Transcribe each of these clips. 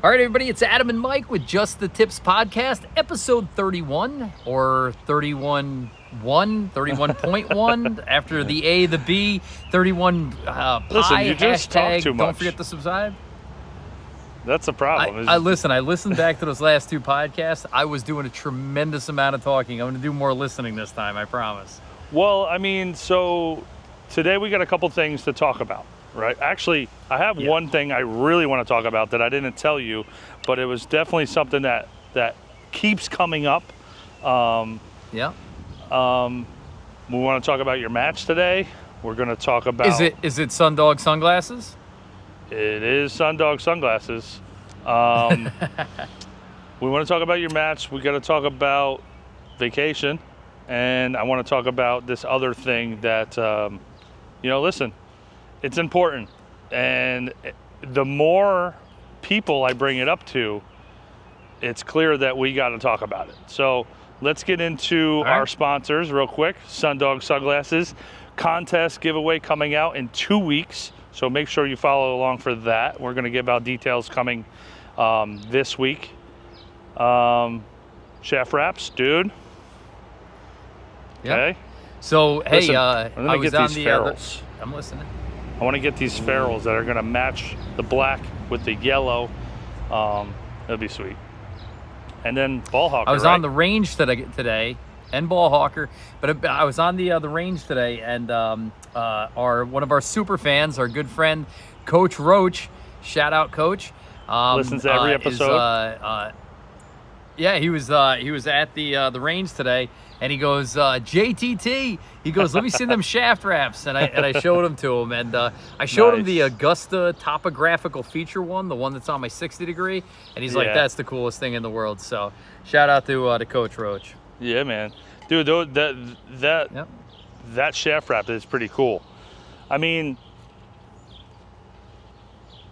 All right, everybody, it's Adam and Mike with Just the Tips Podcast, episode 31 or 31.1 after the A, the B, 31 pi. Listen, you just talk too much. Don't forget to subscribe. That's the problem. I listened back to those last two podcasts. I was doing a tremendous amount of talking. I'm going to do more listening this time, I promise. Well, I mean, so today we got a couple things to talk about. Right. Actually, I have one thing I really want to talk about that I didn't tell you, but it was definitely something that keeps coming up. We want to talk about your match today. We're going to talk about... Is it Sundog Sunglasses? It is Sundog Sunglasses. We want to talk about your match. We got to talk about vacation. And I want to talk about this other thing that, listen, it's important, and the more people I bring it up to, it's clear that we got to talk about it. So let's get into our sponsors real quick. Sundog Sunglasses contest giveaway coming out in 2 weeks, so make sure you follow along for that. We're going to give out details coming this week. Shaft wraps, dude. Yep. Okay. So listen, hey, I was on the ferrules. I'm listening. I want to get these ferrules that are going to match the black with the yellow. That'll be sweet. And then ball hawker. I was on the range today, and ball hawker, but I was on the range today, and one of our super fans, our good friend Coach Roach, shout out Coach. Listens to every episode. He was at the range today, and he goes, JTT. He goes, let me see them shaft wraps, and I showed them to him, and I showed him the Augusta topographical feature one, the one that's on my 60 degree, and he's like, that's the coolest thing in the world. So shout out to Coach Roach. Yeah, man, dude, that shaft wrap is pretty cool. I mean,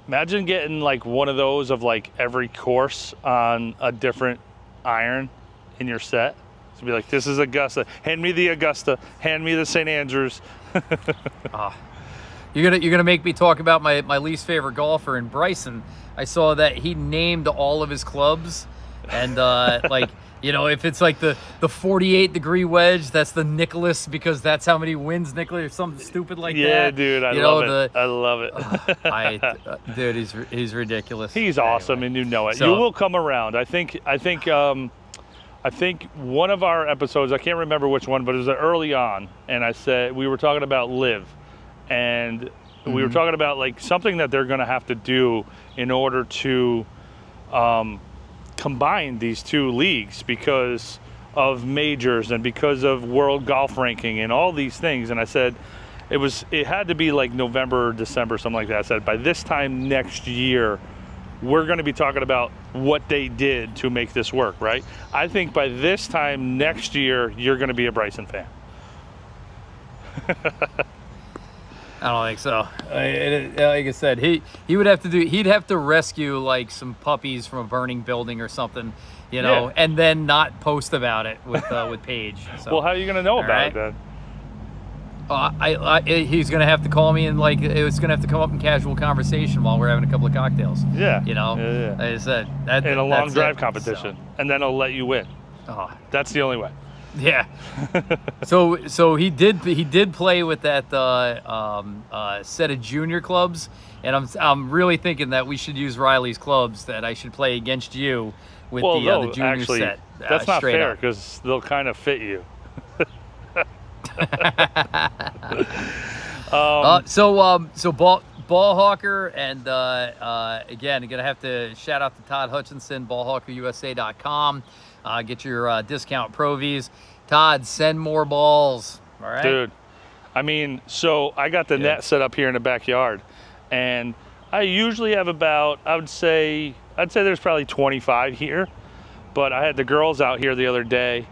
imagine getting like one of those of like every course on a different iron in your set. To be like, this is Augusta. Hand me the Augusta. Hand me the St. Andrews. You're gonna make me talk about my least favorite golfer in Bryson. I saw that he named all of his clubs, and if it's like the 48 degree wedge, that's the Nicholas, because that's how many wins Nicholas, or something stupid like that. Yeah, dude, I love it. Dude, he's ridiculous. He's awesome, and you know it. So, you will come around. I think one of our episodes, I can't remember which one, but it was early on, and I said we were talking about live, and we were talking about like something that they're going to have to do in order to combine these two leagues because of majors and because of world golf ranking and all these things. And I said it had to be like November or December, something like that. I said by this time next year, we're going to be talking about what they did to make this work, right? I think by this time next year, you're going to be a Bryson fan. I don't think so. Like I said, he'd have to rescue like some puppies from a burning building or something, and then not post about it with Paige. So, well, how are you going to know about it then? He's gonna have to call me, and like it's gonna have to come up in casual conversation while we're having a couple of cocktails. Yeah. Yeah. Like I said, in a long drive competition, and then I'll let you win. Oh, that's the only way. Yeah. So he did play with that set of junior clubs, and I'm really thinking that we should use Riley's clubs. That I should play against you with the junior actually, set. That's not fair because they'll kind of fit you. So ball hawker, and again, you're gonna have to shout out to Todd Hutchinson, ballhawkerusa.com. Get your discount Provies. Todd, send more balls. All right, dude. I mean, so I got the net set up here in the backyard, and I usually have about, I'd say there's probably 25 here, but I had the girls out here the other day,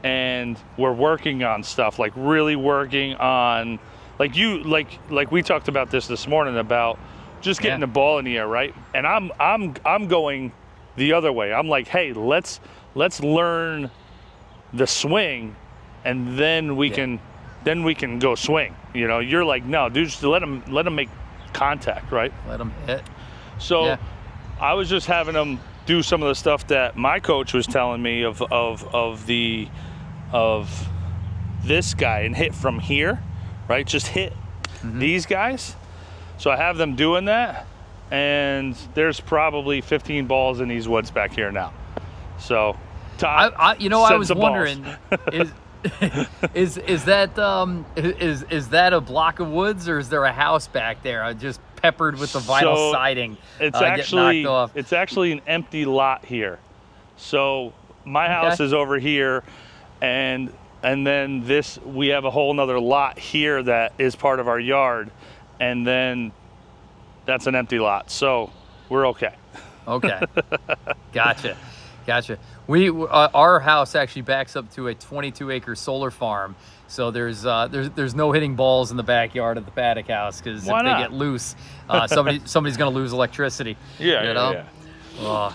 and we're working on stuff, like really working on, like we talked about this morning about just getting the ball in the air, right? And I'm going the other way. I'm like, hey, let's learn the swing, and then we can go swing. You're like, no, dude, just let them make contact, right? Let them hit. So I was just having them do some of the stuff that my coach was telling me of this guy and hit from here, right? Just hit these guys. So I have them doing that, and there's probably 15 balls in these woods back here now. So, Todd, I was wondering, is that a block of woods, or is there a house back there just peppered with the vinyl siding? It's knocked off? It's actually an empty lot here. So my house is over here, and then we have a whole nother lot here that is part of our yard, and then that's an empty lot. So we're okay. Okay. Gotcha. Our house actually backs up to a 22-acre solar farm, so there's no hitting balls in the backyard of the paddock house, because if they get loose, somebody's going to lose electricity. Yeah, you know? Yeah.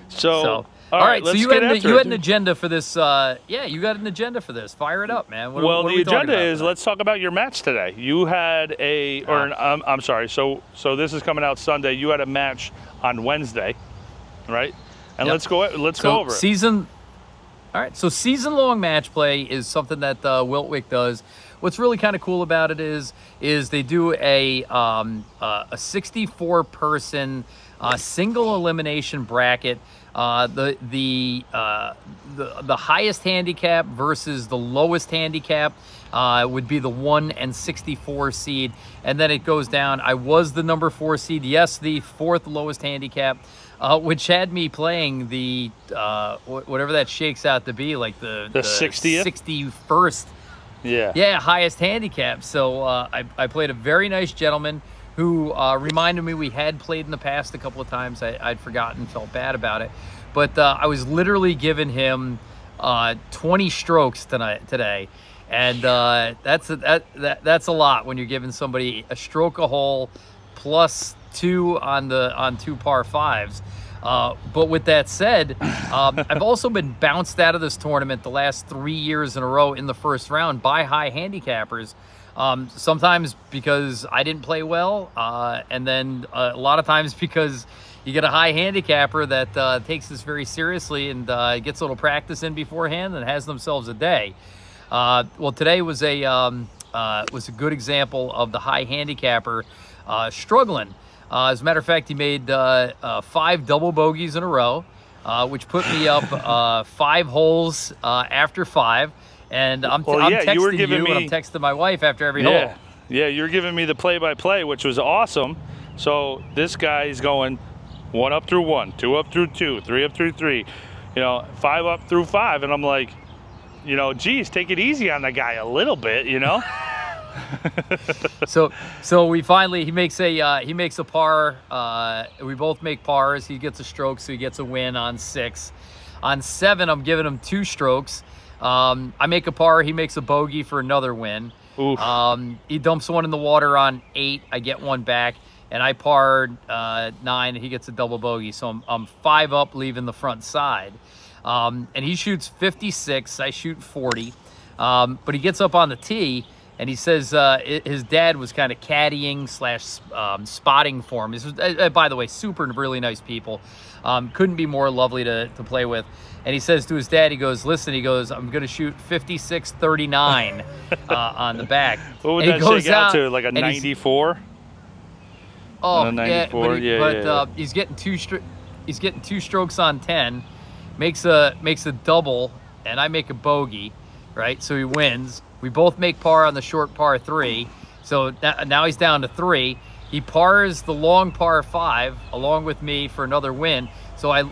So all right. So you had an agenda for this. You got an agenda for this. Fire it up, man. What are the we agenda is tonight? let's talk about your match today. You had I'm sorry. So this is coming out Sunday. You had a match on Wednesday, right? And let's go over it. All right, so season-long match play is something that Wiltwick does. What's really kind of cool about it is they do a 64-person single elimination bracket. The highest handicap versus the lowest handicap would be the 1 and 64 seed, and then it goes down. I was the number 4 seed. Yes, the fourth lowest handicap. Which had me playing the whatever that shakes out to be, like the 60th? 61st. Yeah, highest handicap. So I played a very nice gentleman who reminded me we had played in the past a couple of times. I'd forgotten, felt bad about it. But I was literally giving him 20 strokes today. And that's a lot when you're giving somebody a stroke a hole plus 2 on 2 par 5s. But with that said, I've also been bounced out of this tournament the last 3 years in a row in the first round by high handicappers. Sometimes because I didn't play well, and then a lot of times because you get a high handicapper that takes this very seriously and gets a little practice in beforehand and has themselves a day. Well, today was a good example of the high handicapper struggling. As a matter of fact, he made 5 double bogeys in a row, which put me up 5 holes after 5. And I'm texting you and I'm texting my wife after every hole. Yeah, you're giving me the play-by-play, which was awesome. So this guy is going 1 up through 1, 2 up through 2, 3 up through 3, 5 up through 5. And I'm like, geez, take it easy on the guy a little bit, So he makes a par. We both make pars. He gets a stroke, so he gets a win on 6. On 7, I'm giving him 2 strokes. I make a par. He makes a bogey for another win. Oof. He dumps one in the water on 8. I get one back, and I parred 9. And he gets a double bogey. So I'm 5 up, leaving the front side. And he shoots 56. I shoot 40. But he gets up on the tee. And he says his dad was kind of caddying / spotting for him. This was, by the way, super really nice people. Couldn't be more lovely to play with. And he says to his dad, he goes, listen, I'm going to shoot 56-39 on the back. What would that shake out to, like a 94? Oh, 94? He's getting 2 strokes on 10, makes a double, and I make a bogey, right? So he wins. We both make par on the short par 3. So now he's down to 3. He pars the long par 5 along with me for another win. So I'm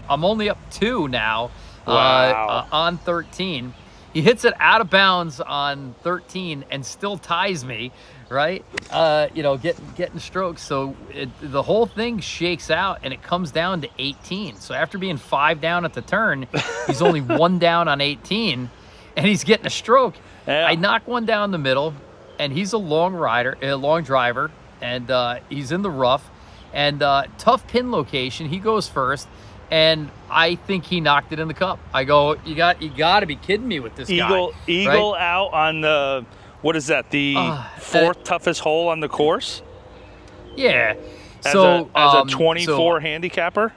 only up 2 now. Wow. On 13. He hits it out of bounds on 13 and still ties me, right? Getting strokes. So the whole thing shakes out and it comes down to 18. So after being 5 down at the turn, he's only 1 down on 18 and he's getting a stroke. Yeah. I knock one down the middle, and he's a long driver, and he's in the rough, and tough pin location. He goes first, and I think he knocked it in the cup. I go, you got to be kidding me with this guy. Eagle right? out on the, what is that, the 4th toughest hole on the course? Yeah. As a 24 handicapper.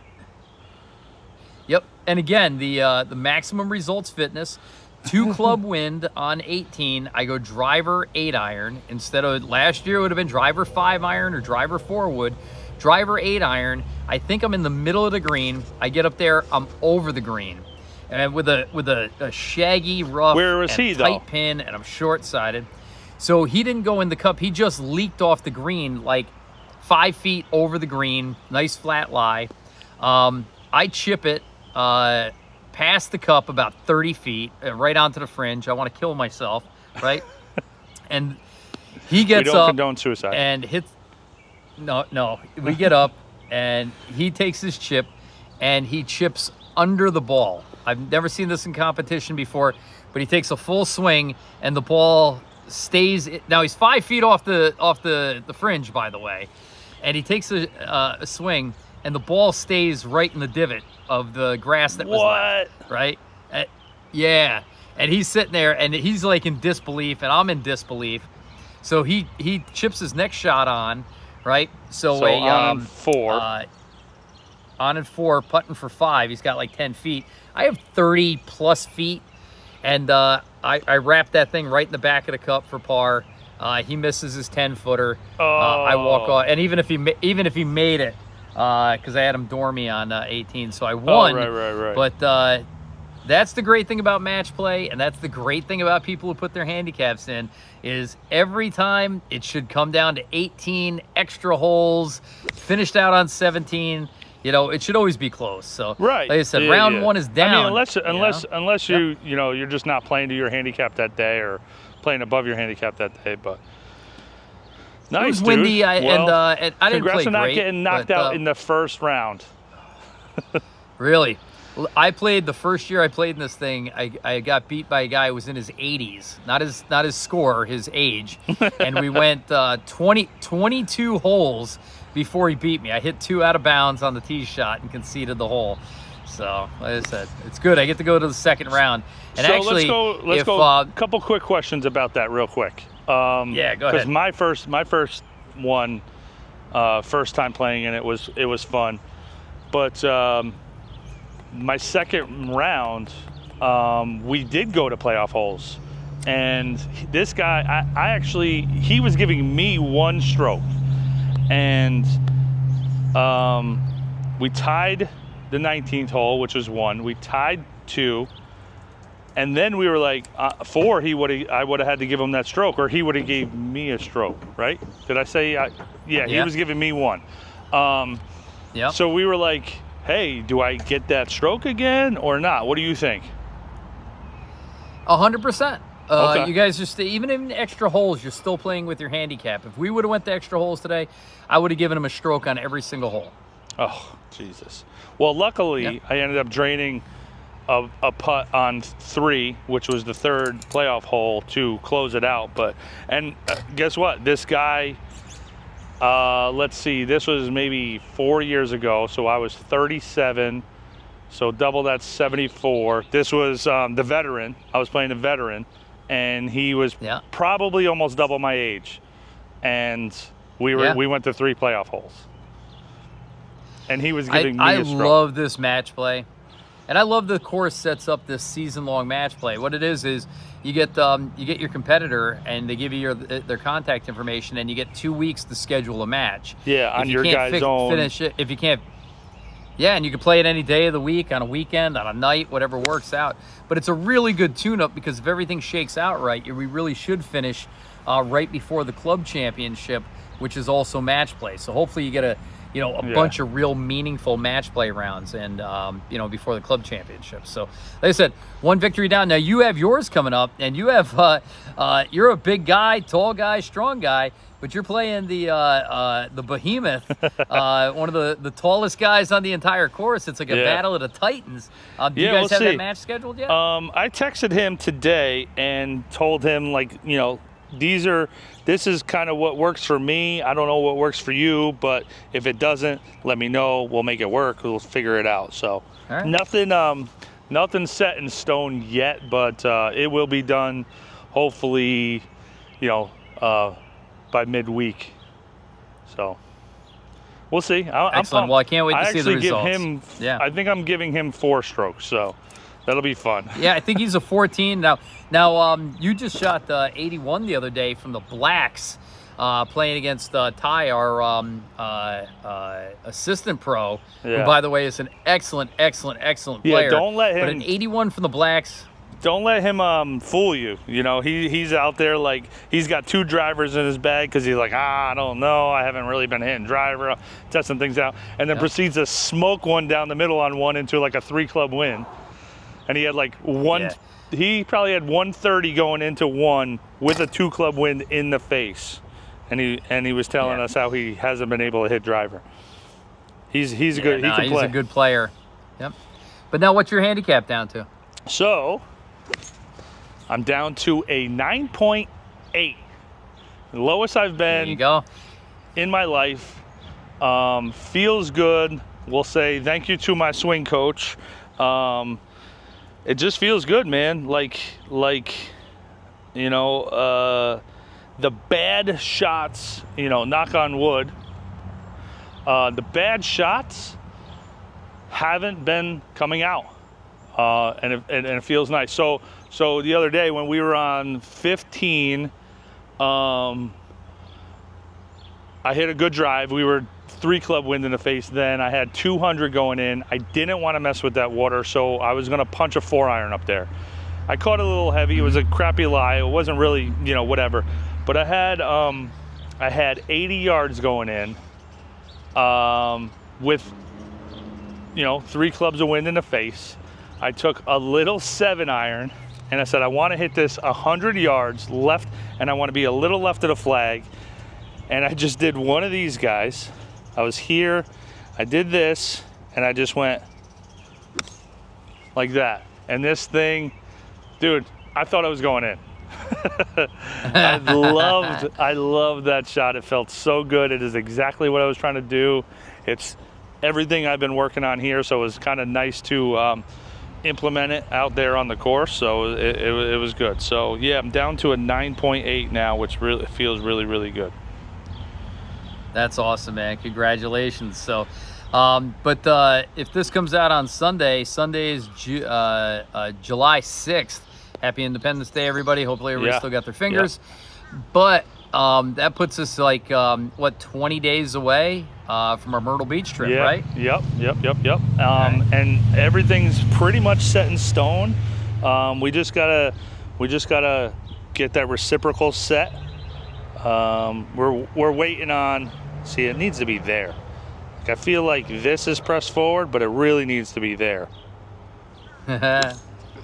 Yep. And again, the maximum results fitness, 2 club wind on 18. I go driver 8 iron instead of last year it would have been driver 5 iron or driver 4 wood. Driver 8 iron. I think I'm in the middle of the green. I get up there, I'm over the green, and with a shaggy rough tight pin, and I'm short sided. So he didn't go in the cup. He just leaked off the green like 5 feet over the green. Nice flat lie. I chip it past the cup about 30 feet, right onto the fringe. I want to kill myself, right? And he gets we don't up condone suicide. And hits. No. We get up, and he takes his chip, and he chips under the ball. I've never seen this in competition before, but he takes a full swing, and the ball stays. Now he's 5 feet off the fringe, by the way, and he takes a swing, and the ball stays right in the divot of the grass that was left. Right? Yeah. And he's sitting there, and he's like in disbelief, and I'm in disbelief. So he chips his next shot on. Right, so on 4, on and 4, putting for 5. He's got like 10 feet. I have 30 plus feet, and I wrap that thing right in the back of the cup for par. He misses his 10-footer. I walk off, and even if he made it, because I had him dormy on 18, so I won. Right. But that's the great thing about match play, and that's the great thing about people who put their handicaps in, is every time it should come down to 18 extra holes, finished out on 17. It should always be close. So, right. Like I said, round 1 is down. I mean, unless you're just not playing to your handicap that day or playing above your handicap that day, but. Nice, it was windy, dude. and I didn't play great. Congrats on not getting knocked out in the first round. Really? I played the first year I played in this thing. I got beat by a guy who was in his 80s, not his score, his age, and we went 22 holes before he beat me. I hit 2 out of bounds on the tee shot and conceded the hole. So, like I said, it's good. I get to go to the second round. And so actually, let's go. A couple quick questions about that, real quick. Yeah, go ahead. Because my first one, first time playing in it was fun, but. My second round, we did go to playoff holes, and this guy, he was giving me 1 stroke, and we tied the 19th hole, which was 1. We tied 2, and then we were like 4. I would have had to give him that stroke, or he would have gave me a stroke, right? Did I say? Yeah, he was giving me 1. Yeah. So we were like, hey, do I get that stroke again or not? What do you think? 100%. Okay. You guys just, even in extra holes, you're still playing with your handicap. If we would have went to extra holes today, I would have given him a stroke on every single hole. Oh, Jesus. Well, luckily, I ended up draining a putt on 3, which was the 3rd playoff hole to close it out. And guess what? This guy... let's see, this was maybe 4 years ago, so I was 37, so double that's 74. This was the veteran. I was playing the veteran, and he was probably almost double my age, and we went to 3 playoff holes, and he was giving me a stroke. I love this match play, and I love the course sets up this season-long match play. What it is you get your competitor, and they give you their contact information, and you get 2 weeks to schedule a match. Yeah, on your guy's own. Finish it if you can't. Yeah, and you can play it any day of the week, on a weekend, on a night, whatever works out. But it's a really good tune-up, because if everything shakes out right, we really should finish right before the club championship, which is also match play. So hopefully you get a bunch of real meaningful match play rounds, and before the club championship. So, like I said, 1 victory down. Now you have yours coming up, and you have you're a big guy, tall guy, strong guy, but you're playing the behemoth, one of the tallest guys on the entire course. It's like a battle of the titans. Do you guys have that match scheduled yet? I texted him today and told him, this is kind of what works for me. I don't know what works for you, but if it doesn't, let me know. We'll make it work. We'll figure it out. So nothing set in stone yet, but it will be done hopefully, by midweek. So We'll see. I'm Excellent. Well, I can't wait to see the results. I think I'm giving him 4 strokes, so that'll be fun. Yeah, I think he's a 14 now. Now, you just shot 81 the other day from the Blacks, playing against Ty, our assistant pro, who, by the way, is an excellent player. Yeah, don't let him. But an 81 from the Blacks. Don't let him fool you. You know, he's out there like he's got 2 drivers in his bag because he's like, I don't know. I haven't really been hitting driver, testing things out. And then proceeds to smoke one down the middle on one into like a 3-club win. And he had like one, he probably had 130 going into one with a 2-club win in the face. And he was telling us how he hasn't been able to hit driver. He's good. He can play. He's a good player. Yep. But now what's your handicap down to? So I'm down to a 9.8. The lowest I've been There you go. in my life. Feels good. We'll say thank you to my swing coach. It just feels good, man. Like you know, the bad shots, you know, knock on wood, the bad shots haven't been coming out. And it feels nice. So the other day when we were on 15, I hit a good drive. We were 3-club wind in the face then. I had 200 going in. I didn't want to mess with that water, so I was going to punch a 4-iron up there. I caught it a little heavy. It was a crappy lie. It wasn't really, you know, whatever. But I had 80 yards going in with, you know, 3 clubs of wind in the face. I took a little 7-iron and I said, I want to hit this 100 yards left, and I want to be a little left of the flag. And I just did one of these guys. I was here, I did this, and I just went like that. And this thing, dude, I thought I was going in. I loved that shot. It felt so good. It is exactly what I was trying to do. It's everything I've been working on here, so it was kind of nice to implement it out there on the course. So it was good. So yeah, I'm down to a 9.8 now, which really feels really good. That's awesome, man. Congratulations. So, but if this comes out on Sunday is July 6th. Happy Independence Day, everybody. Hopefully everybody still got their fingers. But that puts us like, 20 days away from our Myrtle Beach trip, right? Yep. And everything's pretty much set in stone. We just gotta get that reciprocal set. We're waiting on. See, it needs to be there. Like, I feel like this is pressed forward, but it really needs to be there.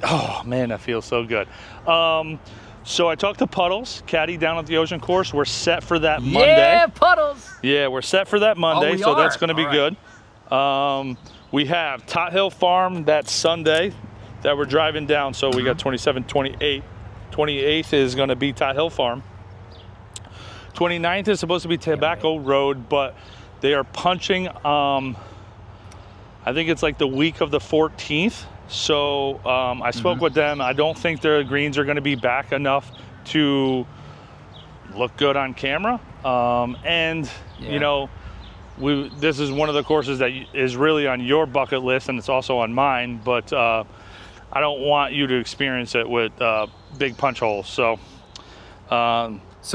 Oh man, that feels so good. So I talked to Puddles, caddy down at the Ocean Course. We're set for that Monday. Yeah, Puddles. Yeah, we're set for that Monday, so that's going to be right. good. We have Tot Hill Farm that Sunday that we're driving down. So we got 27, 28. 28th is going to be Tot Hill Farm. 29th is supposed to be Tobacco Road, but they are punching, I think it's like the week of the 14th. So I spoke with them. I don't think their greens are going to be back enough to look good on camera. You know, this is one of the courses that is really on your bucket list, and it's also on mine. But I don't want you to experience it with big punch holes. So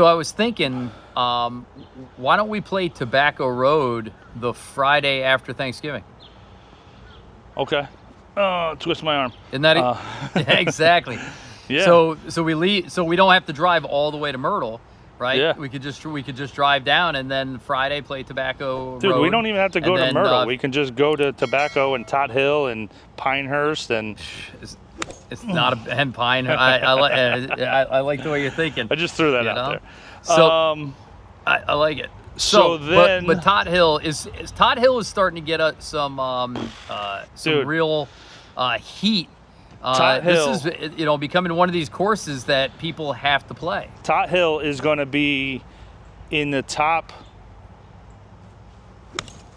I was thinking, why don't we play Tobacco Road the Friday after Thanksgiving? Okay. Twist my arm. Isn't that it? Exactly. Yeah. So we leave. So we don't have to drive all the way to Myrtle, right? Yeah. We could just drive down, and then Friday play Tobacco Dude, Road. we don't even have to go to Myrtle. We can just go to Tobacco and Tot Hill and Pinehurst and. It's not a and Pine. I like the way you're thinking. I just threw that out there. So I like it. So then, but Tot Hill is starting to get some real heat. Tot Hill, this is becoming one of these courses that people have to play. Tot Hill is going to be in the top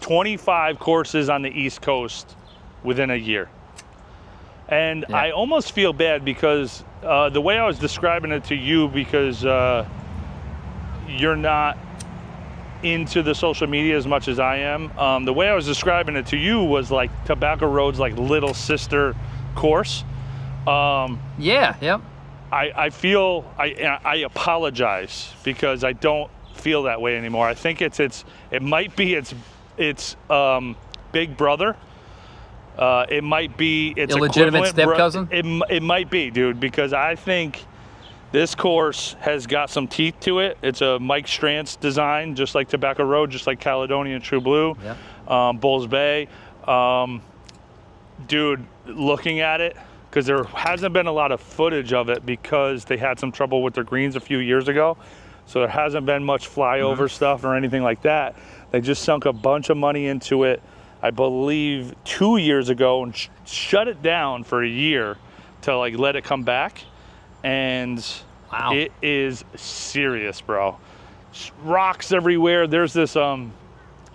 25 courses on the East Coast within a year. And I almost feel bad because the way I was describing it to you, because you're not into the social media as much as I am. The way I was describing it to you was like Tobacco Road's like little sister course. Yep. I feel I apologize because I don't feel that way anymore. I think it might be its big brother. It might be its illegitimate step cousin. It might be, dude, because I think this course has got some teeth to it. It's a Mike Strantz design, just like Tobacco Road, just like Caledonia and True Blue, Bulls Bay. Dude, looking at it, because there hasn't been a lot of footage of it because they had some trouble with their greens a few years ago. So there hasn't been much flyover stuff or anything like that. They just sunk a bunch of money into it, I believe 2 years ago, and shut it down for a year to like let it come back. And wow, it is serious, bro. Rocks everywhere. There's this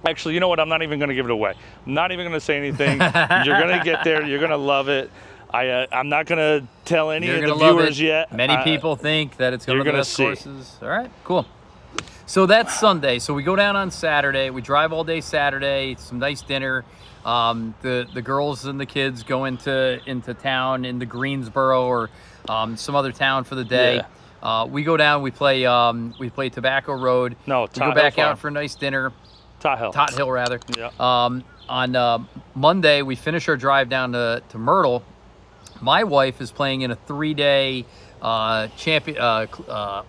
actually, you know what? I'm not even going to give it away. I'm not even going to say anything. You're going to get there. You're going to love it. I'm not going to tell any of the viewers yet. Many people think that it's going to be the best courses. All right, cool. So that's Sunday. So we go down on Saturday. We drive all day Saturday. Some nice dinner. The girls and the kids go into town, into Greensboro or some other town for the day. Yeah. We go down. We play Tobacco Road. No, we go back out for a nice dinner. Tot Hill, rather. Yeah. On Monday, we finish our drive down to Myrtle. My wife is playing in a 3-day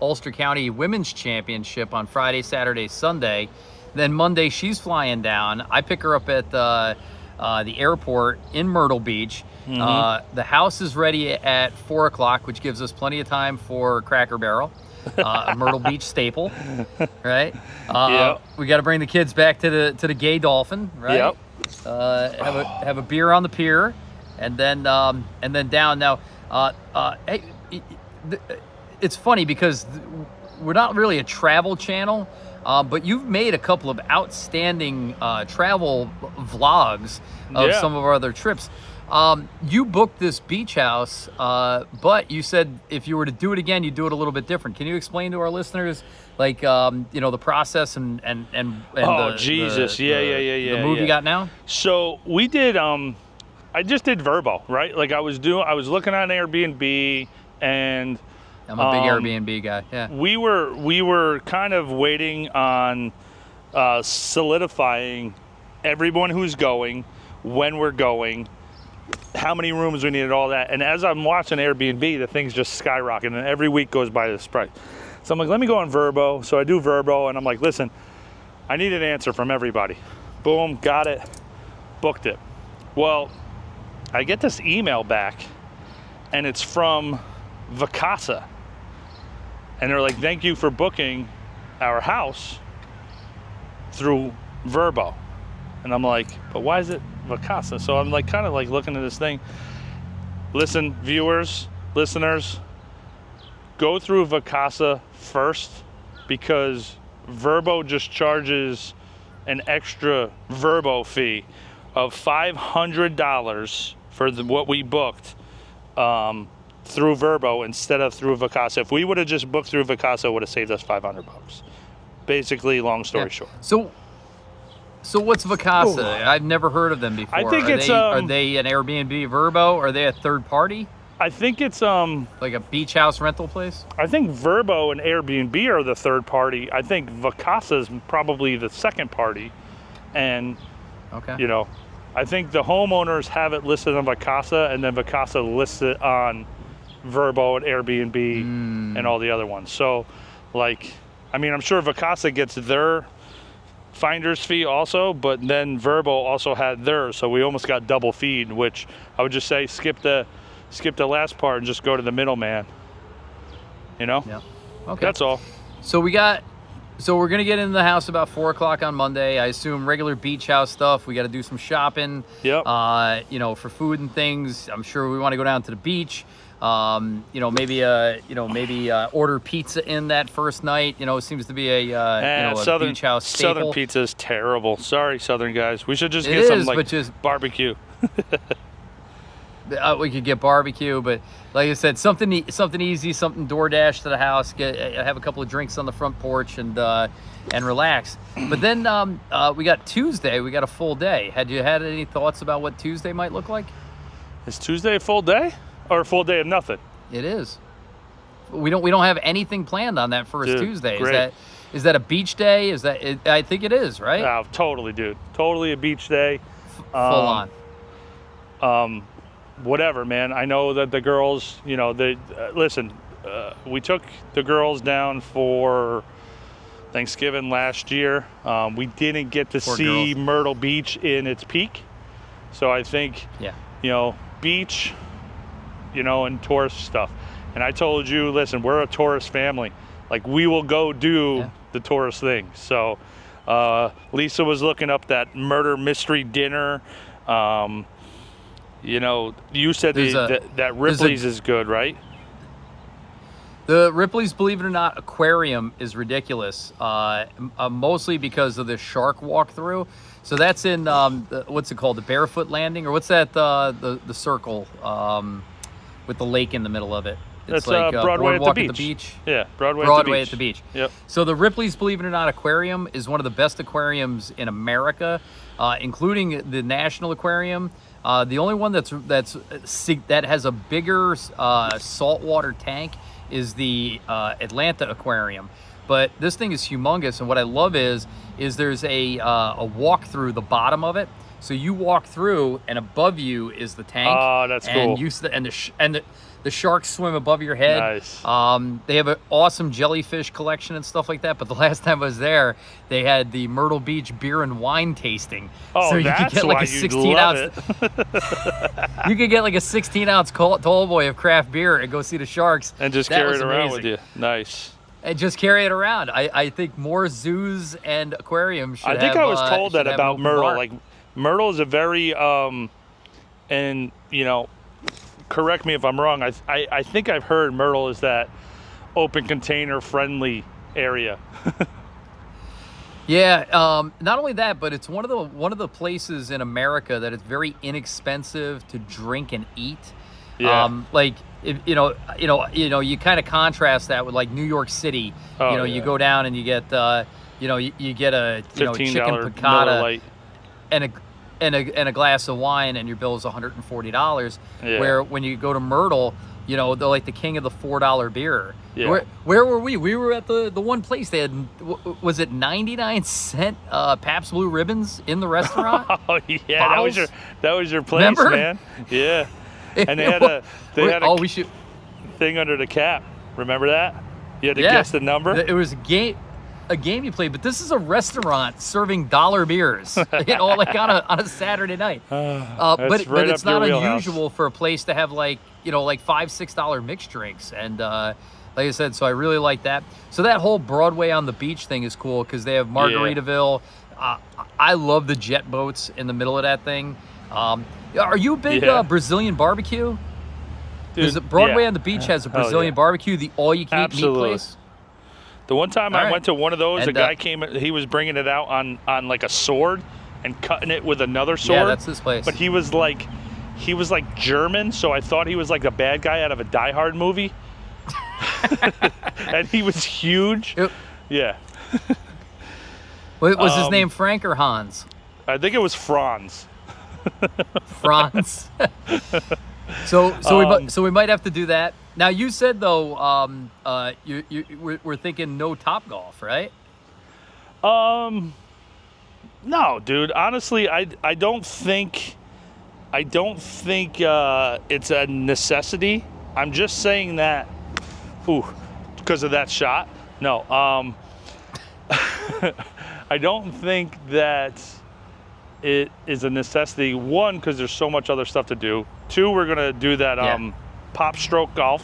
Ulster County Women's Championship on Friday, Saturday, Sunday. Then Monday, she's flying down. I pick her up at the airport in Myrtle Beach. Mm-hmm. The house is ready at 4 o'clock, which gives us plenty of time for Cracker Barrel, a Myrtle Beach staple, right? Yep. We got to bring the kids back to the Gay Dolphin, right? Yep. Have a beer on the pier, and then down. Now, hey, it's funny because we're not really a travel channel, but you've made a couple of outstanding travel vlogs of some of our other trips. You booked this beach house, but you said if you were to do it again, you'd do it a little bit different. Can you explain to our listeners, like, the process and Jesus, the move you got now? So we did. I just did Verbo, right? Like I was looking at an Airbnb, and I'm a big Airbnb guy. Yeah. We were kind of waiting on solidifying everyone who's going, when we're going, how many rooms we needed, all that. And as I'm watching Airbnb, the thing's just skyrocketing, and every week goes by this price. So I'm like, let me go on Verbo. So I do Verbo, and I'm like, listen, I need an answer from everybody. Boom, got it, booked it. Well, I get this email back, and it's from Vacasa. And they're like, thank you for booking our house through Verbo. And I'm like, but why is it Vacasa? So I'm like kind of like looking at this thing. Listen, viewers, listeners, go through Vacasa first, because Verbo just charges an extra Verbo fee of $500 for what we booked through Verbo instead of through Vacasa. If we would have just booked through Vacasa, it would have saved us $500. Basically, long story short. So what's Vacasa? Ooh. I've never heard of them before. I think are they an Airbnb Verbo? Are they a third party? I think it's like a beach house rental place. I think Verbo and Airbnb are the third party. I think Vacasa is probably the second party, and I think the homeowners have it listed on Vacasa, and then Vacasa lists it on Verbo and Airbnb and all the other ones. So, I'm sure Vacasa gets their finder's fee also, but then Verbo also had theirs, so we almost got double feed, which I would just say skip the last part and just go to the middleman. Yeah. Okay. That's all. So we're gonna get into the house about 4 o'clock on Monday. I assume regular beach house stuff. We got to do some shopping. Yep. For food and things. I'm sure we want to go down to the beach. Maybe order pizza in that first night. It seems to be a beach house staple. Southern pizza is terrible. Sorry, Southern guys. We should just get some barbecue. We could get barbecue, but like I said, something easy, something DoorDash to the house. Have a couple of drinks on the front porch and relax. But then we got Tuesday. We got a full day. Had you had any thoughts about what Tuesday might look like? Is Tuesday a full day or a full day of nothing? It is. We don't have anything planned on that first Tuesday. Great. Is that a beach day? I think it is, right? Oh, totally, dude. Totally a beach day. Full on. Whatever, man. I know that the girls, listen, we took the girls down for Thanksgiving last year. We didn't get to see Myrtle Beach in its peak. So I think, beach, and tourist stuff. And I told you, listen, we're a tourist family. Like, we will go do the tourist thing. So Lisa was looking up that murder mystery dinner. You said that Ripley's is good, right? The Ripley's, believe it or not, aquarium is ridiculous, mostly because of the shark walkthrough. So that's in, what's it called, the Barefoot Landing? Or what's that, the circle with the lake in the middle of it? It's like Broadway at the beach. Yeah, Broadway at the beach. Yep. So the Ripley's, believe it or not, aquarium is one of the best aquariums in America, including the National Aquarium. The only one that has a bigger saltwater tank is the Atlanta Aquarium. But this thing is humongous, and what I love is there's a walk through the bottom of it. So you walk through, and above you is the tank. Oh, that's cool. And the sharks swim above your head. Nice. They have an awesome jellyfish collection and stuff like that. But the last time I was there, they had the Myrtle Beach beer and wine tasting. Oh, so you that's could get like why a 16 ounce. You could get like a 16-ounce tall boy of craft beer and go see the sharks. And just carry it around with you. Nice. And just carry it around. I think more zoos and aquariums should have. I think I was told that about Myrtle. Bar. Like, Myrtle is a very, correct me if I'm wrong. I think I've heard Myrtle is that open container friendly area. Yeah, not only that, but it's one of the places in America that it's very inexpensive to drink and eat. Yeah. Like if, you kind of contrast that with like New York City. You go down and you get you get a chicken piccata and a glass of wine, and your bill is $140. Yeah. Where when you go to Myrtle, they're like the king of the $4 beer. Yeah. Where were we? We were at the one place. They had, was it 99-cent Pabst Blue Ribbons in the restaurant? Oh yeah, Bottles? that was your place, Remember? man. Yeah. And they had a thing under the cap. Remember that? You had to guess the number. It was a game you played, but this is a restaurant serving dollar beers, like on a Saturday night. But it's not unusual for a place to have like $5-6 mixed drinks, and like I said, so I really like that. So that whole Broadway on the beach thing is cool because they have Margaritaville. I love the jet boats in the middle of that thing. Are you a big Brazilian barbecue? Because Broadway on the beach has a Brazilian barbecue, the all-you-can-eat meat place. The one time I went to one of those, a guy came. He was bringing it out on like a sword and cutting it with another sword. Yeah, that's this place. But he was like German, so I thought he was like a bad guy out of a Die Hard movie. And he was huge. Yeah. Was his name Frank or Hans? I think it was Franz. Franz. So we might have to do that. Now you said though, we're thinking no Topgolf, right? No, dude. Honestly, I don't think it's a necessity. I'm just saying that, because of that shot. No, I don't think that it is a necessity. One, because there's so much other stuff to do. Two, we're gonna do that pop stroke golf,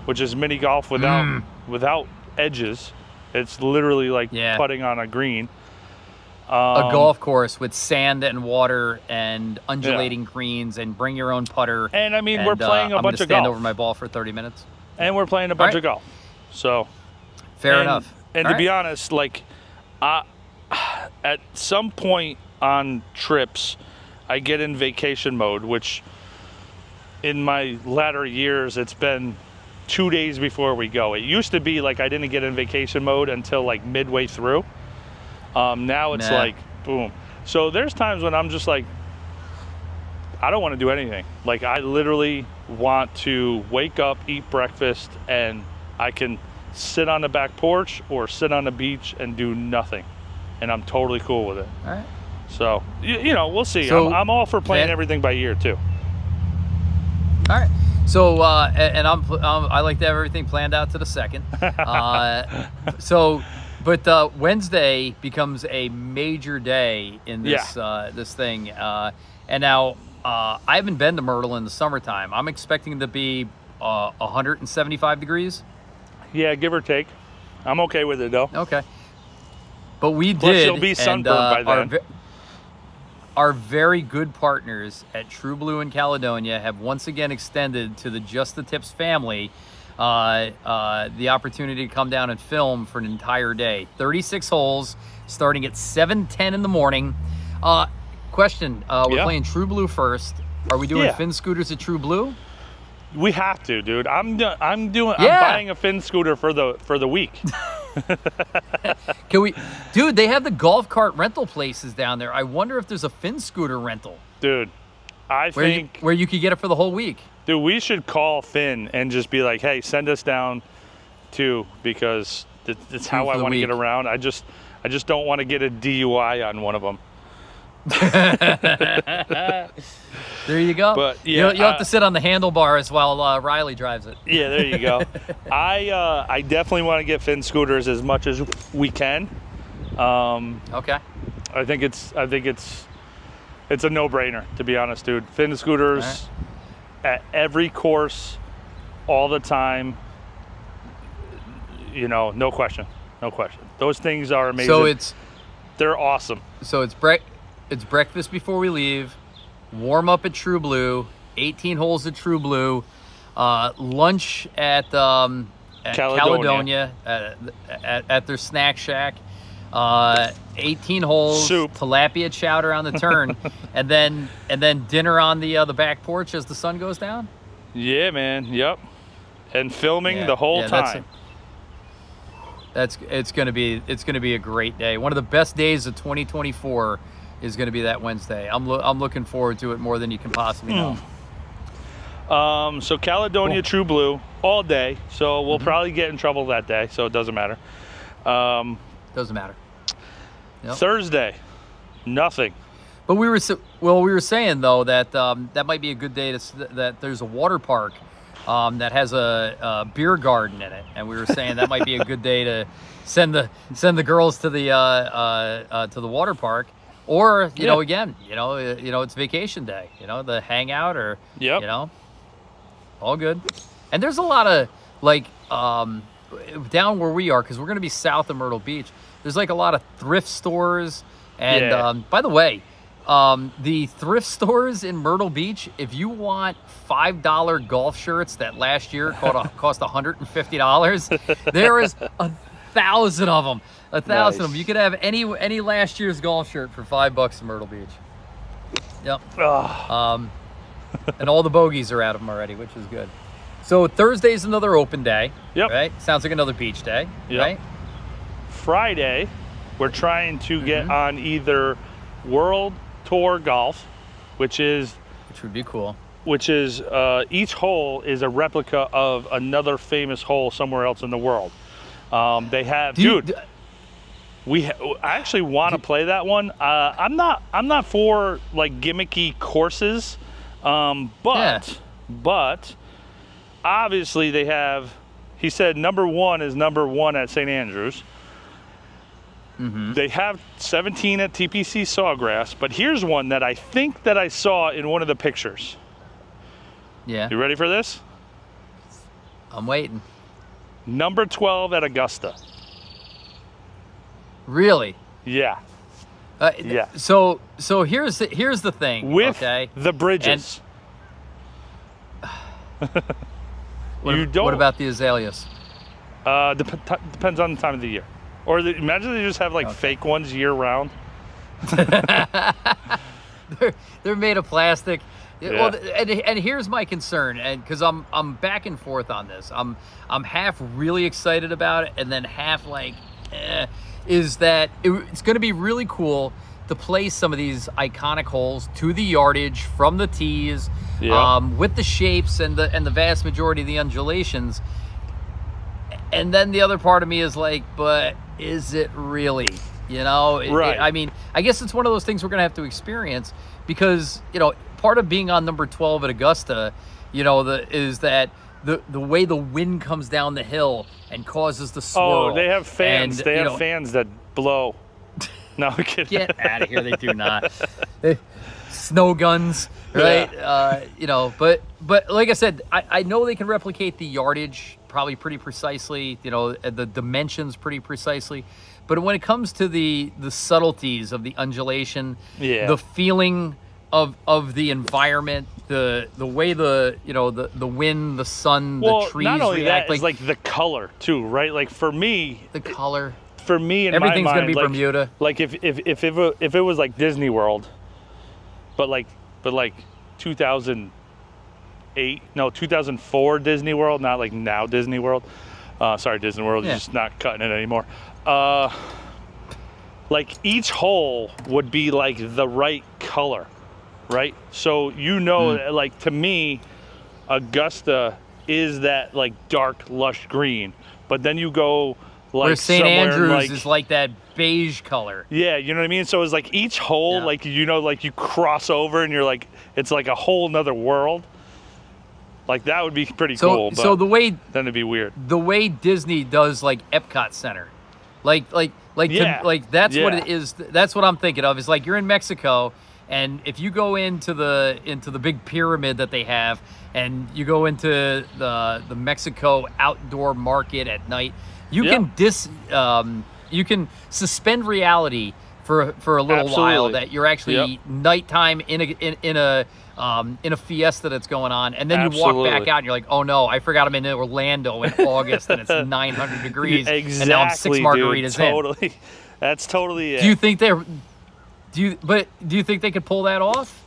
which is mini golf without edges. It's literally like putting on a green. A golf course with sand and water and undulating greens, and bring your own putter. And I mean, we're playing a bunch of golf. I'm gonna stand over my ball for 30 minutes. And we're playing a bunch of golf. So fair enough. And to be honest, like at some point on trips, I get in vacation mode, which in my latter years, it's been 2 days before we go. It used to be like I didn't get in vacation mode until like midway through. Now it's like, boom. So there's times when I'm just like, I don't want to do anything. Like, I literally want to wake up, eat breakfast, and I can sit on the back porch or sit on the beach and do nothing. And I'm totally cool with it. All right. So, you know, we'll see. So, I'm all for playing everything by ear, too. All right. So, and I like to have everything planned out to the second. But Wednesday becomes a major day in this this thing. And now I haven't been to Myrtle in the summertime. I'm expecting it to be 175 degrees. Yeah, give or take. I'm okay with it, though. Okay. But we Plus, did. you'll be sunburned by then. Our very good partners at True Blue in Caledonia have once again extended to the Just the Tips family the opportunity to come down and film for an entire day. 36 holes, starting at 7:10 in the morning. Question: we're playing True Blue first. Are we doing Finn scooters at True Blue? We have to, dude. I'm buying a Finn scooter for the week. Can we, dude? They have the golf cart rental places down there. I wonder if there's a Finn scooter rental, dude. I think where you could get it for the whole week. Dude, we should call Finn and just be like, hey, send us down too, because it's how I want to get around. I just don't want to get a DUI on one of them. There you go. But yeah, you'll have to sit on the handlebars while Riley drives it. Yeah, there you go. I definitely want to get Finn scooters as much as we can. Okay. I think it's a no-brainer, to be honest, dude. Finn scooters at every course, all the time. You know, no question. Those things are amazing. So they're awesome. So it's breakfast before we leave, warm up at True Blue, 18 holes at True Blue, lunch at Caledonia at their snack shack, 18 holes, soup, tilapia chowder on the turn, and then dinner on the back porch as the sun goes down. Yeah, man. Yep. And filming the whole time. It's gonna be a great day. One of the best days of 2024 is going to be that Wednesday. I'm looking forward to it more than you can possibly know. So Caledonia True Blue all day. So we'll probably get in trouble that day. So it doesn't matter. Doesn't matter. Yep. Thursday, nothing. But we were saying though that that might be a good day that there's a water park that has a beer garden in it, and we were saying that might be a good day to send the girls to the water park. Or, you know, again, it's vacation day, the hangout or, all good. And there's a lot of, like, down where we are, because we're going to be south of Myrtle Beach, there's, like, a lot of thrift stores. And, by the way, the thrift stores in Myrtle Beach, if you want $5 golf shirts that last year cost $150, there is 1,000 of them. 1,000 of them. You could have any last year's golf shirt for $5 in Myrtle Beach. Yep. And all the bogeys are out of them already, which is good. So Thursday's another open day. Yep. Right? Sounds like another beach day. Yep. Right? Friday, we're trying to get on either World Tour Golf, which would be cool. Which is each hole is a replica of another famous hole somewhere else in the world. They have, I actually want to play that one. I'm not for like gimmicky courses, but obviously they have. He said number one is number one at St. Andrews. They have 17 at TPC Sawgrass, but here's one that I think that I saw in one of the pictures. Yeah. You ready for this? I'm waiting. Number 12 at Augusta. Really? Yeah. Yeah. So here's the thing. With okay? the bridges. What about the azaleas? Depends on the time of the year. Or imagine they just have like fake ones year round. They're made of plastic. Well, and here's my concern, and because I'm back and forth on this. I'm half really excited about it, and then half like, is that it's going to be really cool to play some of these iconic holes to the yardage from the tees, with the shapes and the vast majority of the undulations. And then the other part of me is like, but is it really? You know, right. I mean, I guess it's one of those things we're going to have to experience because, you know, part of being on number 12 at Augusta, you know, is that the way the wind comes down the hill and causes the swirl. Oh, they have fans. And, they have fans that blow. No, I'm kidding. Get out of here. They do not. Snow guns, right? Yeah. You know, but like I said, I know they can replicate the yardage probably pretty precisely, you know, the dimensions pretty precisely. But when it comes to the subtleties of the undulation, the feeling of the environment, the way the wind, the sun, the trees not only react, that, like the color too, right? Like for me, the color. For me, in everything's my mind, gonna be like, Bermuda. Like if it was like Disney World, but like 2004 Disney World, not like now Disney World. Sorry, Disney World is just not cutting it anymore. Like each hole would be like the right color, right? So like to me, Augusta is that like dark, lush green. But then you go like where St. Andrews like, is like that beige color. Yeah, you know what I mean? So it's like each hole, like, you know, like you cross over and you're like, it's like a whole nother world. Like that would be pretty cool. But so the way then it'd be weird. The way Disney does like Epcot Center, like that's what it is. That's what I'm thinking of. Is like you're in Mexico, and if you go into the big pyramid that they have, and you go into the Mexico outdoor market at night, you can suspend reality for a little while. That you're actually nighttime in a fiesta that's going on, and then you walk back out and you're like, oh no, I forgot I'm in Orlando in August and it's 900 degrees and now I'm 6 margaritas in. Totally. That's totally it. Do you think they could pull that off?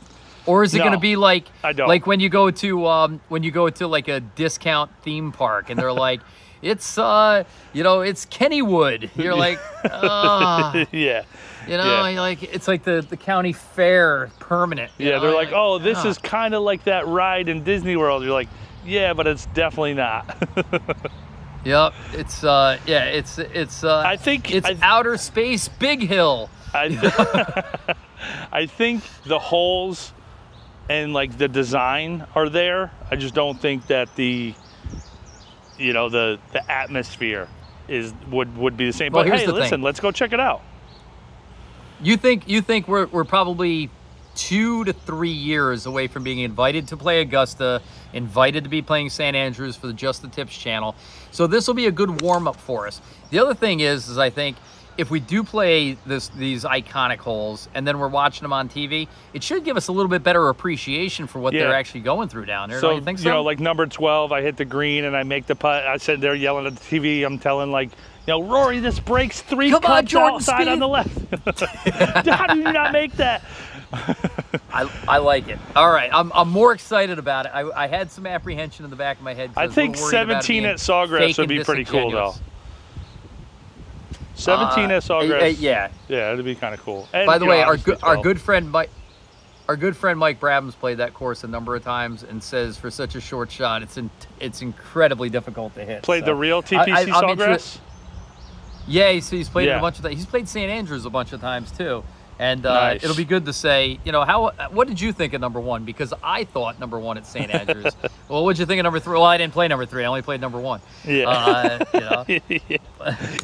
Or is it going to be like when you go to like a discount theme park and they're like, it's it's Kennywood. You're like, yeah. You know, like it's like the county fair permanent. Yeah, they're like, oh, this is kind of like that ride in Disney World. You're like, yeah, but it's definitely not. Yep, it's I think it's outer space Big Hill. I think the holes and like the design are there. I just don't think that the atmosphere would be the same. Well, but hey, listen, listen, let's go check it out. You think we're probably 2 to 3 years away from being invited to play Augusta, invited to be playing St. Andrews for the Just the Tips channel. So this will be a good warm up for us. The other thing is I think if we do play these iconic holes and then we're watching them on TV, it should give us a little bit better appreciation for what they're actually going through down there. So, don't you think so? You know, like number 12, I hit the green and I make the putt. I said they're yelling at the TV. I'm telling like, Rory, this breaks 3 cuts outside Speed. On the left. How do you not make that? I like it. All right, I'm more excited about it. I had some apprehension in the back of my head. I think 17 at Sawgrass would be pretty cool, though. 17 at Sawgrass. Yeah, it'd be kind of cool. And, by the way, our good friend Mike Brabham's played that course a number of times and says for such a short shot, it's incredibly difficult to hit. Played the real TPC Sawgrass. Yeah, he's played it a bunch of times. He's played St. Andrews a bunch of times too. And nice. It'll be good to say, what did you think of number 1? Because I thought number 1 at St. Andrews. Well, what did you think of number 3? Well, I didn't play number 3. I only played number 1. Yeah.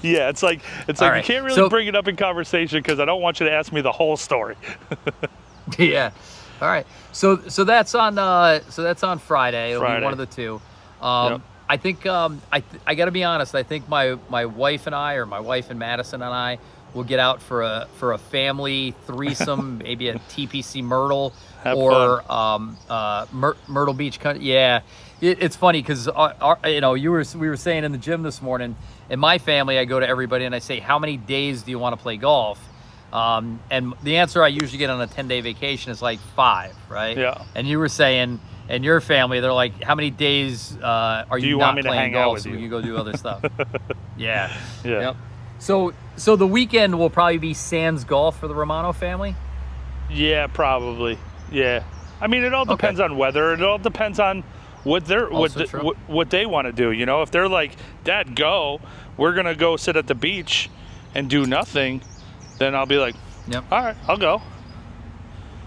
Yeah, it's like right. You can't really bring it up in conversation because I don't want you to ask me the whole story. Yeah. All right. So that's on Friday. It'll be one of the two. I think I got to be honest. I think my wife and I, or my wife and Madison and I, will get out for a family threesome, maybe a TPC Myrtle or Myrtle Beach. Yeah, it's funny because we were saying in the gym this morning. In my family, I go to everybody and I say, "How many days do you want to play golf?" And the answer I usually get on a 10-day vacation is like 5, right? Yeah. And you were saying, and your family, they're like, how many days are you not playing golf so we can go do other stuff? Yeah. Yeah. Yep. So the weekend will probably be sans golf for the Romano family? Yeah, probably. Yeah. I mean, it all depends on weather. It all depends on what they want to do. You know, if they're like, Dad, go, we're going to go sit at the beach and do nothing, then I'll be like, yep. All right, I'll go.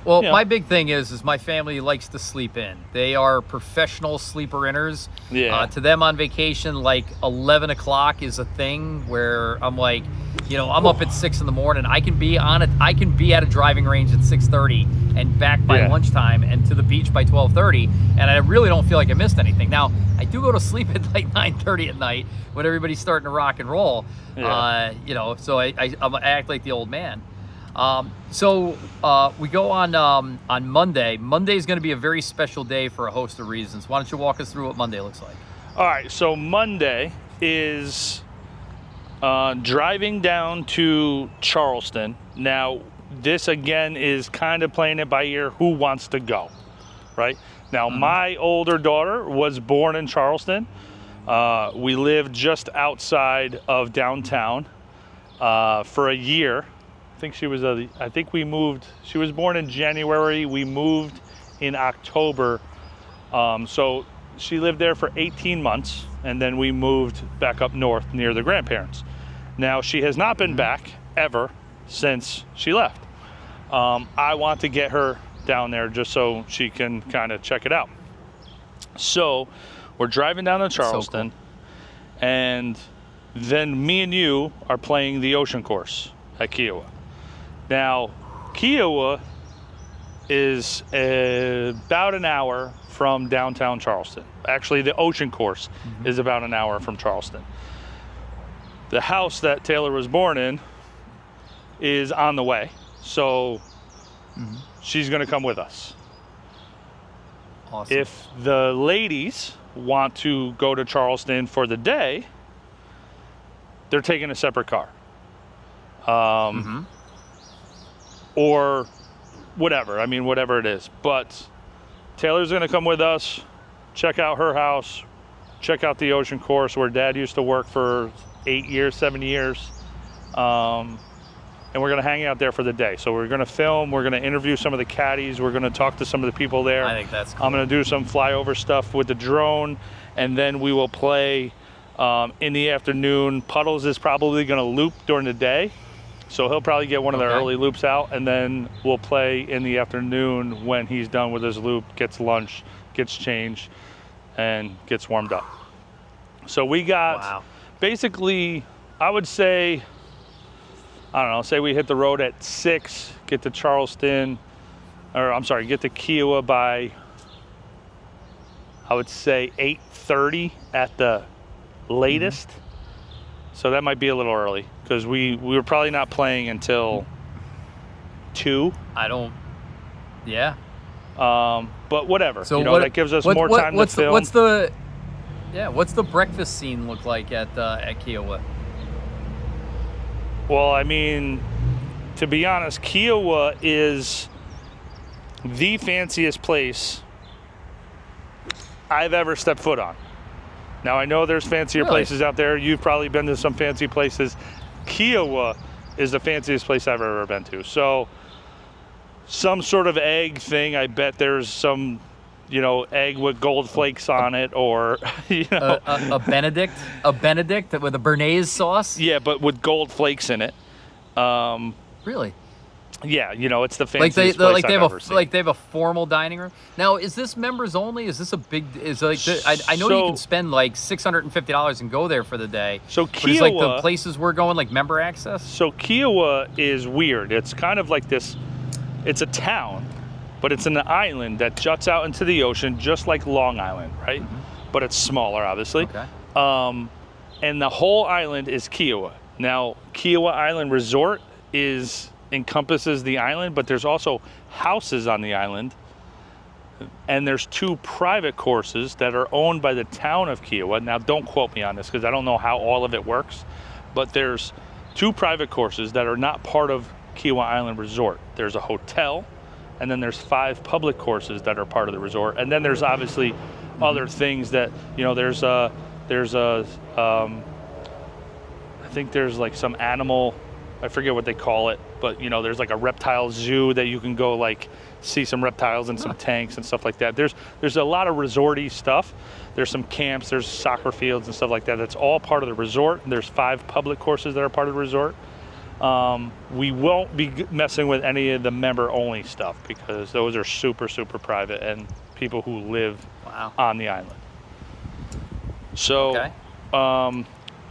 Well, my big thing is my family likes to sleep in. They are professional sleeper inners. Yeah. To them on vacation, like 11 o'clock is a thing where I'm like, you know, I'm up at 6 in the morning. I can be at a driving range at 6:30 and back by lunchtime and to the beach by 12:30, and I really don't feel like I missed anything. Now, I do go to sleep at like 9:30 at night when everybody's starting to rock and roll. Yeah. You know, so I act like the old man. So we go on Monday. Monday is going to be a very special day for a host of reasons. Why don't you walk us through what Monday looks like? All right, so Monday is driving down to Charleston. Now, this again is kind of playing it by ear. Who wants to go, right? Now, my older daughter was born in Charleston. We lived just outside of downtown for a year. I think we moved. She was born in January. We moved in October. So she lived there for 18 months, and then we moved back up north near the grandparents. Now, she has not been back ever since she left. I want to get her down there just so she can kind of check it out. So we're driving down to Charleston, and then me and you are playing the ocean course at Kiowa. Now, Kiowa is about an hour from downtown Charleston. Actually, the ocean course is about an hour from Charleston. The house that Taylor was born in is on the way, so she's going to come with us. Awesome. If the ladies want to go to Charleston for the day, they're taking a separate car. Or whatever. I mean, whatever it is. But Taylor's going to come with us, check out her house, check out the ocean course where Dad used to work for 7 years. And we're going to hang out there for the day. So we're going to film. We're going to interview some of the caddies. We're going to talk to some of the people there. I think that's cool. I'm going to do some flyover stuff with the drone. And then we will play in the afternoon. Puddles is probably going to loop during the day. So he'll probably get one of the early loops out, and then we'll play in the afternoon when he's done with his loop, gets lunch, gets changed, and gets warmed up. So we got basically, I would say, say we hit the road at 6, get to Charleston, get to Kiowa by, I would say 8:30 at the latest. So that might be a little early because we were probably not playing until 2. But whatever. So that gives us more time to film. What's the breakfast scene look like at Kiowa? Well, I mean, to be honest, Kiowa is the fanciest place I've ever stepped foot on. Now, I know there's fancier places out there. You've probably been to some fancy places. Kiowa is the fanciest place I've ever been to. So some sort of egg thing, I bet there's some, egg with gold flakes on it, or, a Benedict with a Béarnaise sauce? Yeah, but with gold flakes in it. Really? Yeah, it's the fanciest place I've ever seen. Like they have a formal dining room. Now, is this members only? Is this a big? I know you can spend like $650 and go there for the day. So Kiowa, is like the places we're going, like member access. So Kiowa is weird. It's kind of like this. It's a town, but it's an island that juts out into the ocean, just like Long Island, right? But it's smaller, obviously. Okay. And the whole island is Kiowa. Now, Kiowa Island Resort encompasses the island, but there's also houses on the island, and there's 2 private courses that are owned by the town of Kiowa. Now, don't quote me on this because I don't know how all of it works, but there's 2 private courses that are not part of Kiawah Island Resort. There's a hotel, and then there's 5 public courses that are part of the resort, and then there's obviously other things that, you know, there's a I think there's like some animal, I forget what they call it, but you know, there's like a reptile zoo that you can go like see some reptiles and some tanks and stuff like that. There's a lot of resorty stuff. There's some camps, there's soccer fields and stuff like that. That's all part of the resort. There's 5 public courses that are part of the resort. We won't be messing with any of the member only stuff because those are super, super private and people who live on the island. So,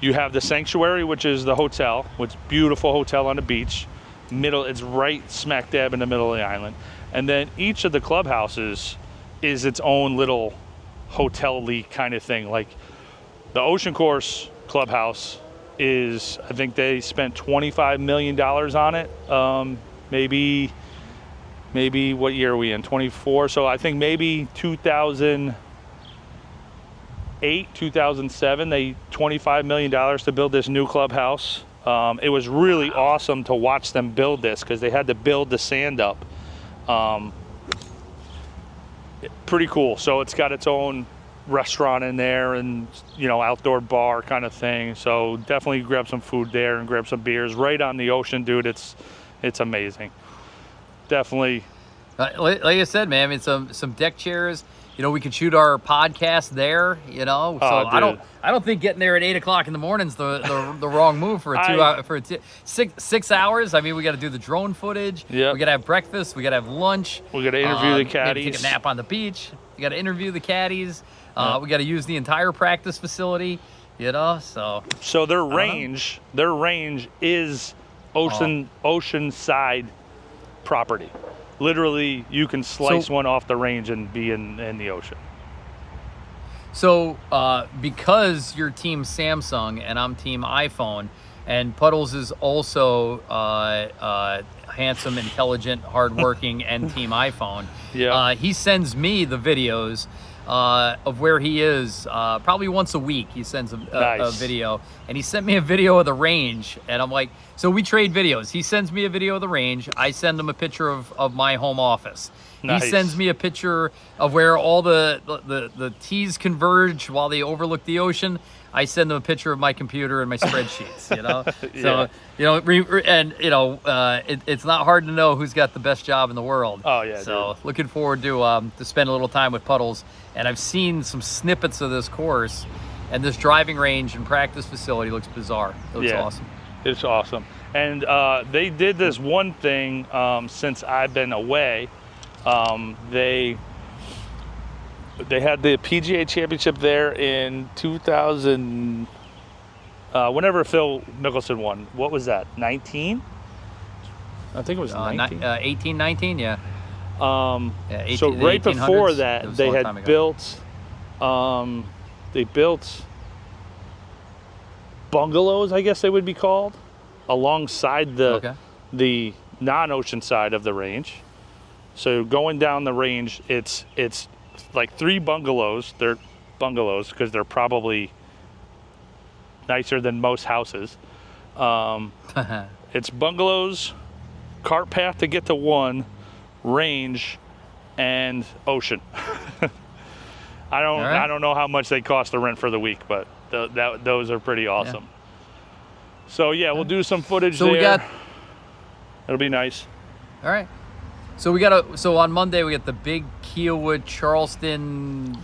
you have the sanctuary, which is the hotel, which is beautiful hotel on the beach. It's right smack dab in the middle of the island. And then each of the clubhouses is its own little hotel-y kind of thing. Like the Ocean Course clubhouse is, I think they spent $25 million on it. Maybe what year are we in? 24. So I think maybe 2008, 2007, they $25 million to build this new clubhouse. It was really awesome to watch them build this because they had to build the sand up. Pretty cool. So it's got its own restaurant in there and, you know, outdoor bar kind of thing. So definitely grab some food there and grab some beers right on the ocean, dude. It's amazing. Definitely. Like I said, man, I mean, some deck chairs. You know, we could shoot our podcast there. You know, so I don't think getting there at 8 o'clock in the morning is the wrong move for a 2 hour for 6 hours. I mean, we got to do the drone footage. Yeah. We got to have breakfast. We got to have lunch. We got to interview the caddies. Maybe take a nap on the beach. We got to interview the caddies. We got to use the entire practice facility. You know, so their range is oceanside property. Literally, you can slice one off the range and be in the ocean. So, because you're Team Samsung and I'm Team iPhone, and Puddles is also handsome, intelligent, hardworking, and Team iPhone, he sends me the videos of where he is probably once a week. He sends a video, and he sent me a video of the range, and I'm like, so we trade videos. He sends me a video of the range. I send him a picture of my home office. Nice. He sends me a picture of where all the T's converge while they overlook the ocean. I send them a picture of my computer and my spreadsheets, you know? So, you know, it's not hard to know who's got the best job in the world. Oh, yeah. So, dude, looking forward to spend a little time with Puddles. And I've seen some snippets of this course, and this driving range and practice facility looks bizarre. It looks awesome. It's awesome. And they did this one thing since I've been away. They had the PGA Championship there in 2000, whenever Phil Mickelson won. What was that, 19? I think it was 19. 18, 19, yeah. 18, so right before that, they had built, bungalows, I guess they would be called, alongside the non-ocean side of the range. So going down the range, it's like 3 bungalows. They're bungalows because they're probably nicer than most houses. It's bungalows, cart path to get to one, range, and ocean. I don't know how much they cost to rent for the week, but those are pretty awesome. Yeah. So yeah, we'll do some footage there. It'll be nice. All right. So on Monday we got the big Kiawah Charleston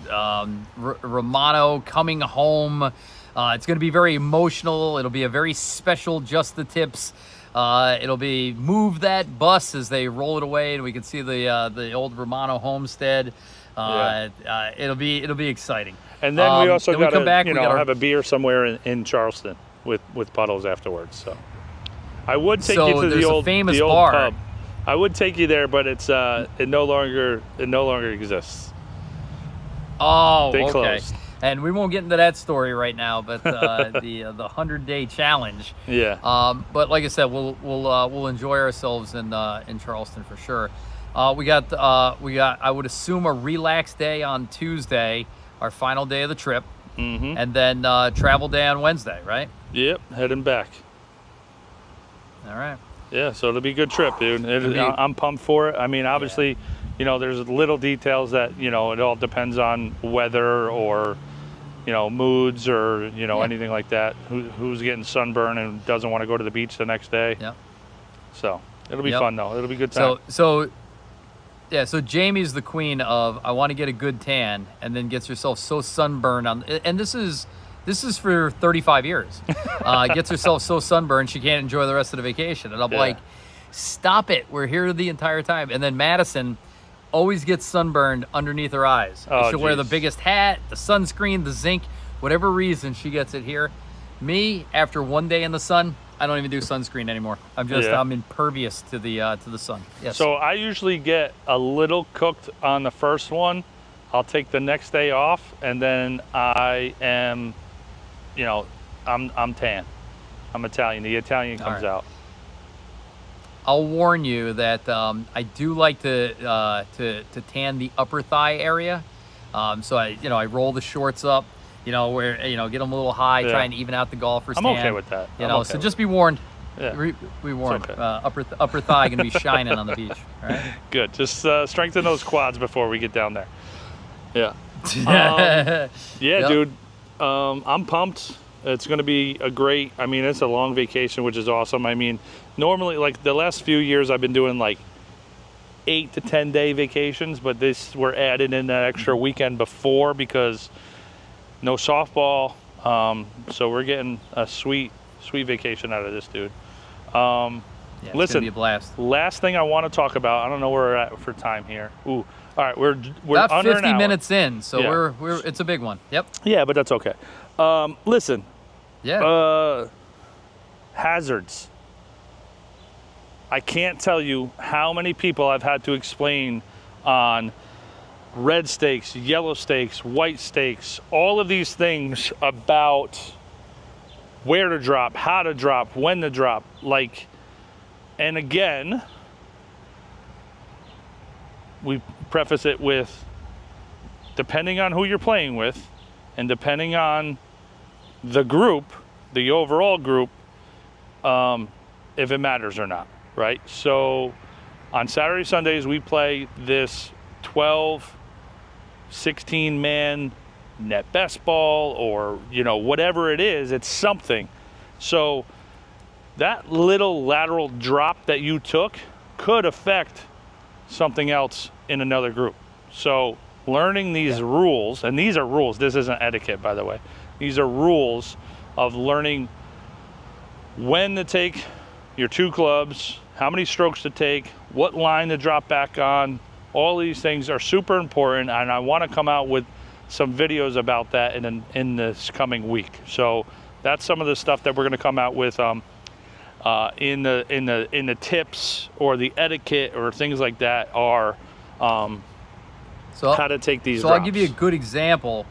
Romano coming home. It's going to be very emotional. It'll be a very special Just the Tips. It'll be move that bus as they roll it away, and we can see the old Romano homestead. It'll be exciting. And then we also got to have a beer somewhere in Charleston with Puddles afterwards. So I would take you to the old famous the old bar. pub. I would take you there, but it no longer exists. Oh, they okay. Closed. And we won't get into that story right now, but the 100-day challenge. Yeah. But like I said, we'll enjoy ourselves in Charleston for sure. We got I would assume a relaxed day on Tuesday, our final day of the trip, and then travel day on Wednesday, right? Yep, heading back. All right. Yeah, so it'll be a good trip, dude. I'm pumped for it. I mean, obviously, there's little details that, it all depends on weather or, moods or, anything like that. Who's getting sunburned and doesn't want to go to the beach the next day. Yeah. So it'll be fun, though. It'll be a good time. So Jamie's the queen of, I want to get a good tan, and then gets herself so sunburned and this is for 35 years. Gets herself so sunburned she can't enjoy the rest of the vacation. And I'm like, stop it. We're here the entire time. And then Madison always gets sunburned underneath her eyes. She'll wear the biggest hat, the sunscreen, the zinc, whatever reason she gets it here. Me, after one day in the sun, I don't even do sunscreen anymore. I'm impervious to the sun. Yes. So I usually get a little cooked on the first one. I'll take the next day off, and then I am, I'm tan. I'm Italian. The Italian comes out. I'll warn you that I do like to tan the upper thigh area. So I roll the shorts up, where get them a little high, try and even out the golfer's tan. I'm okay with that. So just be warned. Yeah. We warned. Okay. Upper thigh gonna be shining on the beach. All right. Good. Just strengthen those quads before we get down there. Yeah. Yep. Dude. I'm pumped. It's going to be it's a long vacation, which is awesome. I mean, normally, like the last few years, I've been doing like 8 to 10 day vacations, but we're adding in that extra weekend before because no softball. So we're getting a sweet vacation out of this, dude. It's listen, gonna be a blast. Last thing I want to talk about. I don't know where we're at for time here. Ooh, all right, we're about under 50 an hour. minutes in, so we're it's a big one. Yep. Yeah, but that's okay. Listen. Yeah. Hazards. I can't tell you how many people I've had to explain on red stakes, yellow stakes, white stakes, all of these things about where to drop, how to drop, when to drop. And again, we preface it with depending on who you're playing with and depending on the group, the overall group, if it matters or not, right? So on Saturday, Sundays, we play this 12, 16-man net best ball or, whatever it is, it's something. So that little lateral drop that you took could affect something else in another group. So learning these rules, and these are rules, this isn't etiquette, by the way. These are rules of learning when to take your two clubs, how many strokes to take, what line to drop back on. All these things are super important, and I want to come out with some videos about that in this coming week. So that's some of the stuff that we're going to come out with in the tips or the etiquette or things like that are how to take these drops. I'll give you a good example.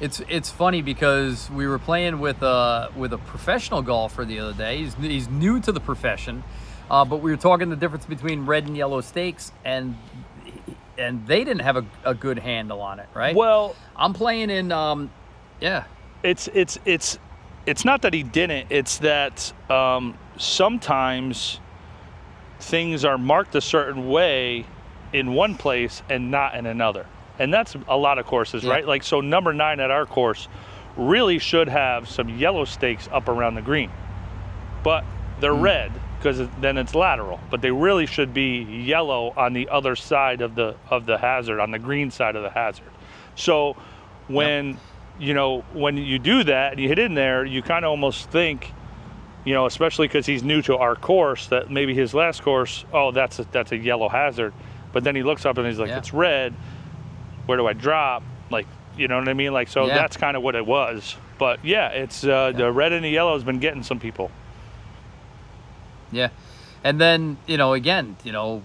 It's funny because we were playing with a professional golfer the other day. He's new to the profession, but we were talking the difference between red and yellow stakes, and they didn't have a good handle on it, right? Well, I'm playing in It's not that he didn't. It's that sometimes things are marked a certain way in one place and not in another. And that's a lot of courses, right? Like, so number 9 at our course really should have some yellow stakes up around the green. But they're red because then it's lateral. But they really should be yellow on the other side of the hazard, on the green side of the hazard. So when when you do that and you hit in there, you kind of almost think, especially because he's new to our course, that maybe his last course, that's a yellow hazard. But then he looks up and he's like, it's red. Where do I drop? Like, you know what I mean? Like, so that's kind of what it was. But it's the red and the yellow has been getting some people. Yeah. And then, again,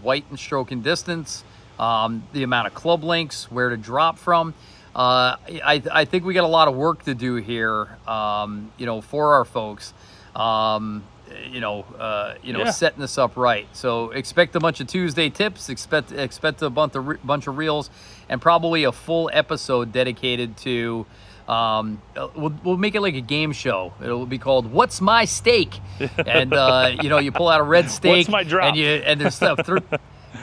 white and stroke and distance, the amount of club links, where to drop from. I think we got a lot of work to do here, for our folks, setting this up right. So expect a bunch of Tuesday tips, expect a bunch of reels, and probably a full episode dedicated to We'll make it like a game show. It'll be called "What's My Steak?" And you pull out a red steak. What's my drop? And there's stuff through.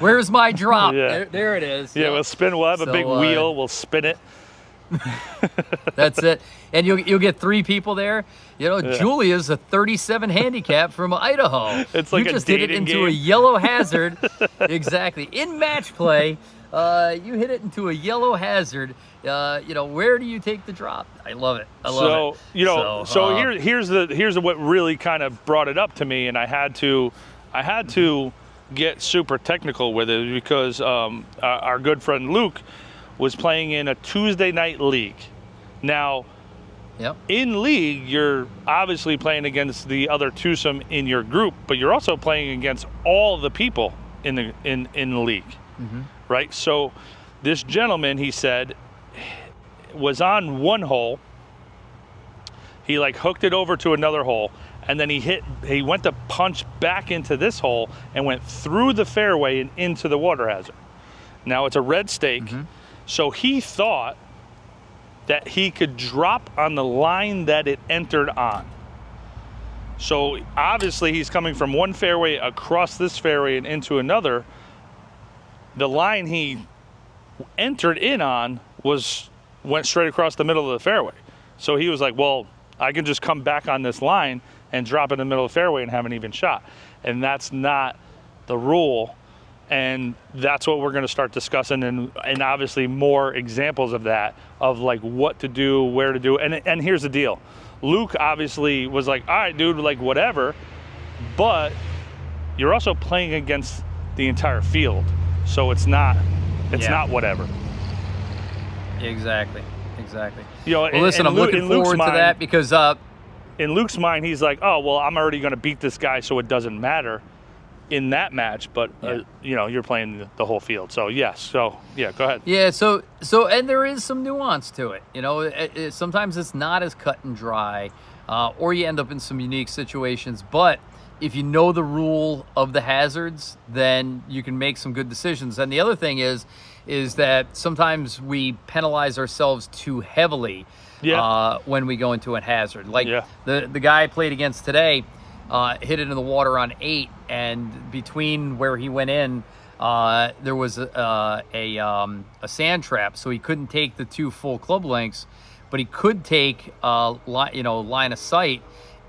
Where's my drop? Yeah. There it is. Yeah, we'll spin. We'll have a big wheel. We'll spin it. That's it. And you'll get 3 people there. Julia's a 37 handicap from Idaho. It's like you a just hit it dating into game. a yellow hazard. Exactly. In match play, you hit it into a yellow hazard. Where do you take the drop? I love it. I love it. So here's what really kind of brought it up to me, and I had to get super technical with it because our good friend Luke was playing in a Tuesday night league. Now, yep. In league, you're obviously playing against the other twosome in your group, but you're also playing against all the people in the league, right? So this gentleman, he said, was on one hole. He hooked it over to another hole, and then he went to punch back into this hole and went through the fairway and into the water hazard. Now it's a red stake, so he thought that he could drop on the line that it entered on. So obviously he's coming from one fairway across this fairway and into another. The line he entered in on went straight across the middle of the fairway. So he was like, well, I can just come back on this line and drop in the middle of the fairway and have an even shot. And that's not the rule. And that's what we're going to start discussing, and obviously more examples of that, of what to do, where to do. And here's the deal. Luke obviously was like, all right, dude, whatever. But you're also playing against the entire field. So it's not whatever. Exactly. Well, listen, I'm looking forward to that because in Luke's mind, he's like, oh, well, I'm already going to beat this guy, so it doesn't matter in that match, but you're playing the whole field. So yes. Go ahead. Yeah. So and there is some nuance to it. Sometimes it's not as cut and dry, or you end up in some unique situations. But if you know the rule of the hazards, then you can make some good decisions. And the other thing is that sometimes we penalize ourselves too heavily when we go into a hazard. The guy I played against today hit it in the water on 8, and between where he went in, there was a sand trap, so he couldn't take the 2 full club lengths, but he could take line of sight.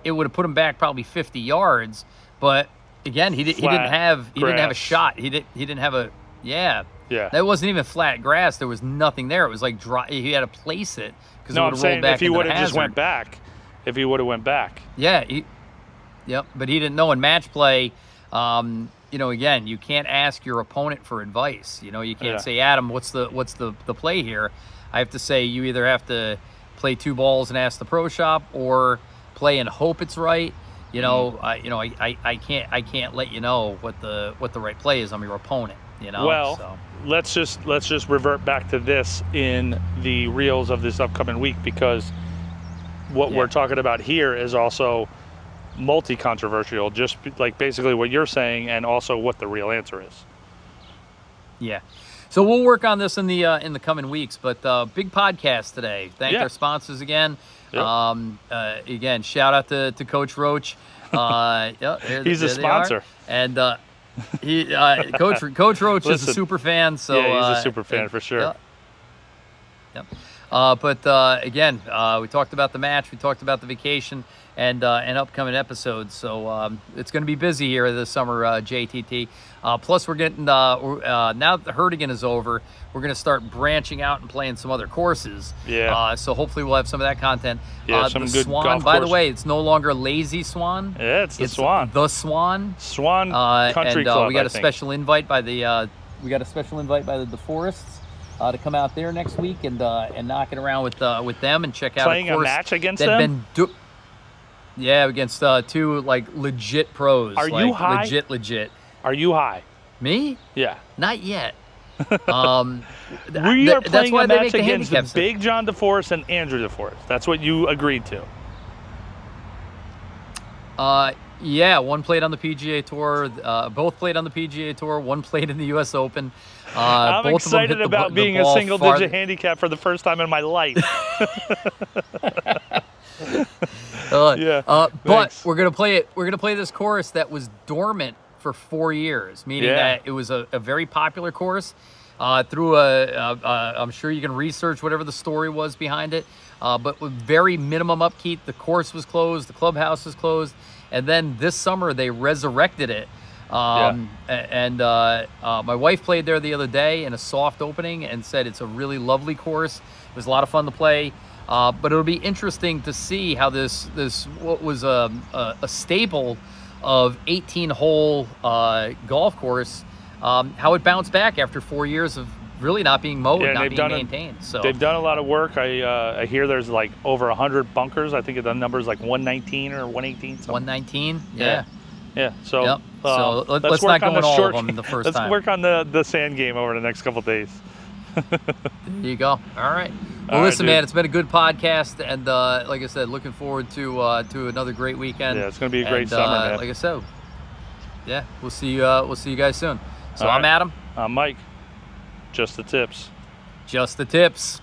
It would have put him back probably 50 yards, but again, he didn't have a shot. He didn't have a That wasn't even flat grass. There was nothing there. It was like dry. He had to place it because it would have rolled back. If he would have just went back, Yeah. Yep, but he didn't know in match play. Again, you can't ask your opponent for advice. You can't say, Adam, what's the play here? I have to say, you either have to play 2 balls and ask the pro shop, or play and hope it's right. I can't let you know what the right play is. I'm your opponent. Let's just revert back to this in the reels of this upcoming week, because what we're talking about here is also multi-controversial, just basically what you're saying, and also what the real answer is. Yeah. So we'll work on this in the coming weeks, but big podcast today. Thank our sponsors again. Yep. Again, shout out to Coach Roach. He's a sponsor. And Coach Roach is a super fan. So he's a super fan for sure. Yep. But again, we talked about the match, we talked about the vacation, and upcoming episodes. So it's going to be busy here this summer, JTT. Plus, we're getting now that the Herdigan is over, we're going to start branching out and playing some other courses. Yeah. So hopefully we'll have some of that content. Some the good Swan, golf by course. the way, it's no longer Lazy Swan. Yeah, it's the Swan. The Swan. Swan Country and, Club. We got a special invite by the DeForests. To come out there next week and knock it around with them and check out playing a course match against them. Against 2 legit pros. Are you high? Legit. Are you high? Me? Yeah. Not yet. We are that's playing why a they match make the against handicap Big John DeForest and Andrew DeForest. That's what you agreed to. Yeah, one played on the PGA Tour. Both played on the PGA Tour. One played in the U.S. Open. I'm both excited of them hit about the being a ball single-digit handicap for the first time in my life. Yeah. But thanks. we're gonna play it. We're gonna play this course that was dormant for 4 years, meaning that it was a very popular course. Through I'm sure you can research whatever the story was behind it. But with very minimum upkeep, the course was closed, the clubhouse was closed, and then this summer they resurrected it. And my wife played there the other day in a soft opening and said it's a really lovely course. It was a lot of fun to play. But it'll be interesting to see how this what was a staple of 18-hole golf course, how it bounced back after 4 years of really not being mowed, not being maintained. So they've done a lot of work. I hear there's like over 100 bunkers. I think the number is like 119 or 118. 119. Yeah. So, yep. So let's not go in all of them the first time. Let's work on the sand game over the next couple of days. There you go. All right. Well, listen, man, it's been a good podcast, and like I said, looking forward to another great weekend. Yeah, it's going to be a great summer, man. Like I said, yeah, we'll see you guys soon. So All I'm right. Adam. I'm Mike. Just the tips. Just the tips.